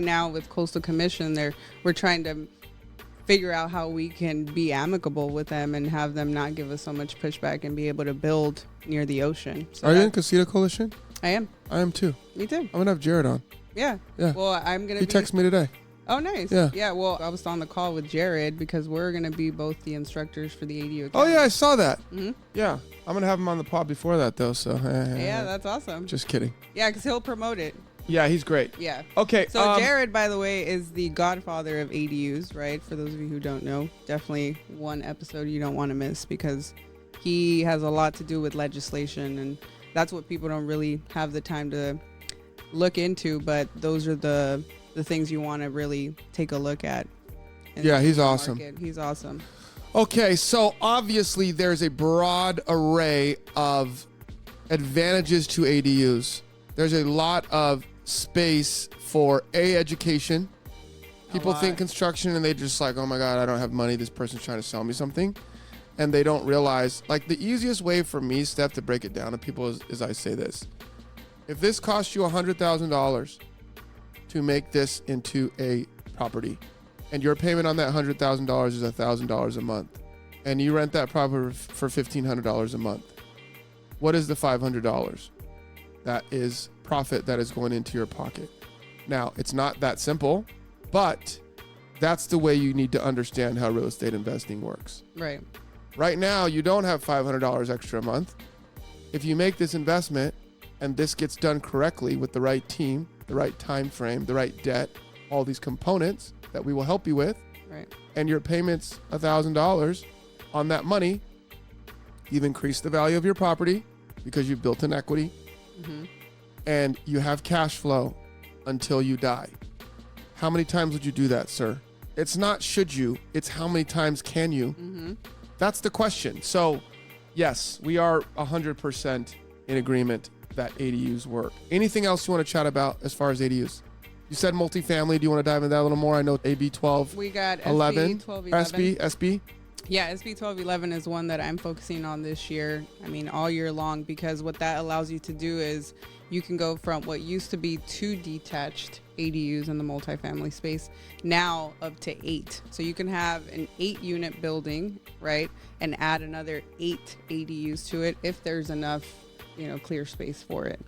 Now with Coastal Commission, we're trying to figure out how we can be amicable with them and have them not give us so much pushback and be able to build near the ocean. So Are you in Casita Coalition? I am. I am too. Me too. I'm going to have Jared on. Yeah. Yeah. Well, I'm going to He texted me today. Oh, nice. Yeah. Yeah, well, I was on the call with Jared because we're going to be both the instructors for the ADU Academy. Oh, yeah, I saw that. Mm-hmm. Yeah. I'm going to have him on the pod before that, though, so. Yeah, that's awesome. Just kidding. Yeah, because he'll promote it. Yeah, he's great. Yeah. Okay. So Jared, by the way, is the godfather of ADUs, right? For those of you who don't know, definitely one episode you don't want to miss because he has a lot to do with legislation, and that's what people don't really have the time to look into, but those are the things you want to really take a look at. Yeah, he's awesome. Market. He's awesome. Okay, so obviously there's a broad array of advantages to ADUs. There's a lot of space for education. People think construction and they just like, oh my God, I don't have money. This person's trying to sell me something. And they don't realize, like the easiest way for me, Steph, to break it down to people is I say this. If this costs you $100,000 to make this into a property and your payment on that $100,000 is $1,000 a month and you rent that property for $1,500 a month, what is the $500? That is profit that is going into your pocket. Now, it's not that simple, but that's the way you need to understand how real estate investing works. Right. Right now, you don't have $500 extra a month. If you make this investment and this gets done correctly with the right team, the right time frame, the right debt, all these components that we will help you with, right, and your payment's $1,000 on that money, you've increased the value of your property because you've built an equity. Mm-hmm. And you have cash flow until you die. How many times would you do that, sir? It's not should you, it's how many times can you? Mm-hmm. That's the question. So, yes, we are 100% in agreement that ADUs work. Anything else you want to chat about as far as ADUs? You said multifamily. Do you want to dive into that a little more? I know AB 12. We got SB 1211. SB. Yeah, SB 1211 is one that I'm focusing on this year. I mean, all year long, because what that allows you to do is you can go from what used to be 2 detached ADUs in the multifamily space now up to 8. So you can have an 8-unit building, right, and add another 8 ADUs to it if there's enough, clear space for it,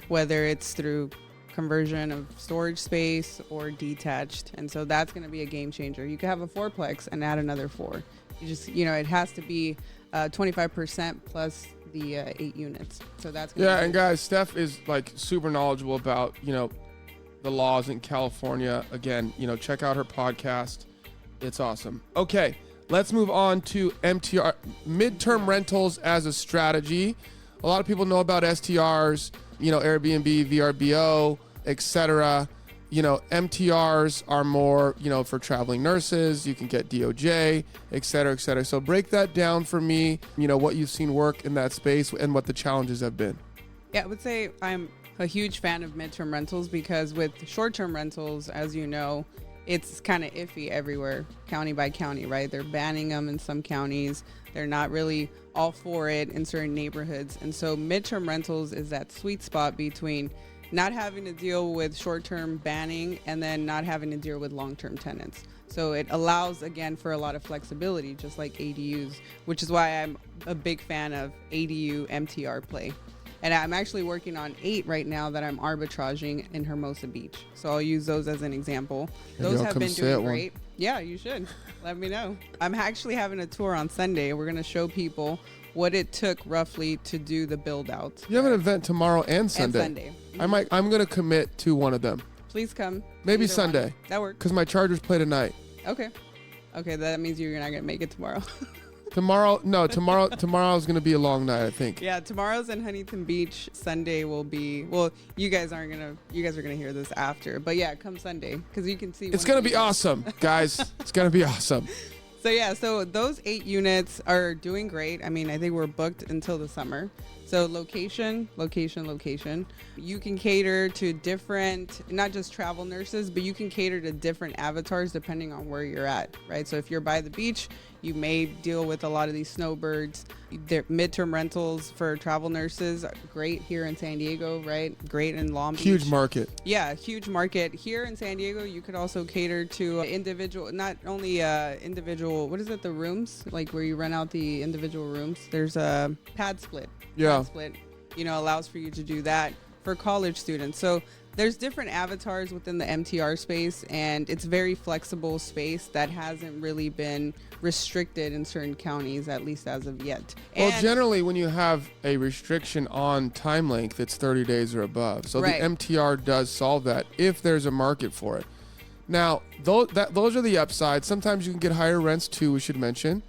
whether it's through conversion of storage space or detached. And so that's going to be a game changer. You could have a 4-plex and add another 4. You just, it has to be 25% plus the 8 units. So that's gonna Yeah, and guys, Steph is like super knowledgeable about, the laws in California. Again, check out her podcast. It's awesome. Okay, let's move on to MTR, midterm rentals as a strategy. A lot of people know about STRs, Airbnb, VRBO, etc. MTRs are more, for traveling nurses. You can get DOJ, et cetera, et cetera. So break that down for me, what you've seen work in that space and what the challenges have been. Yeah, I would say I'm a huge fan of midterm rentals because with short-term rentals, as you know, it's kind of iffy everywhere, county by county, right? They're banning them in some counties. They're not really all for it in certain neighborhoods. And so midterm rentals is that sweet spot between not having to deal with short-term banning and then not having to deal with long-term tenants. So it allows, again, for a lot of flexibility, just like ADUs, which is why I'm a big fan of ADU MTR play. And I'm actually working on 8 right now that I'm arbitraging in Hermosa Beach. So I'll use those as an example. Those have been doing great. Yeah, you should. Let me know. I'm actually having a tour on Sunday. We're going to show people what it took roughly to do the build out. You have an event tomorrow and Sunday. Mm-hmm. I'm going to commit to one of them. Please come. Maybe Either Sunday. One. That works. Because my Chargers play tonight. Okay, that means you're not going to make it tomorrow. Tomorrow's going to be a long night, I think. Yeah, tomorrow's in Huntington Beach. Sunday will be, well, you guys are going to hear this after. But yeah, come Sunday because you can see. It's going to be awesome, guys. It's going to be awesome. So yeah, so those 8 units are doing great. I mean, I think we're booked until the summer. So location. You can cater to different, not just travel nurses, but you can cater to different avatars depending on where you're at, right? So if you're by the beach, you may deal with a lot of these snowbirds. They're midterm rentals for travel nurses, great here in San Diego, right? Great in Long Beach. Huge market. Yeah, huge market. Here in San Diego, you could also cater to individual, not only individual, what is it, the rooms? Like where you rent out the individual rooms. There's a pad split. Yeah. Pad split, allows for you to do that for college students. So there's different avatars within the MTR space, and it's very flexible space that hasn't really been restricted in certain counties, at least as of yet. Well, generally, when you have a restriction on time length, it's 30 days or above. So Right. the MTR does solve that if there's a market for it. Now, those are the upsides. Sometimes you can get higher rents too, we should mention.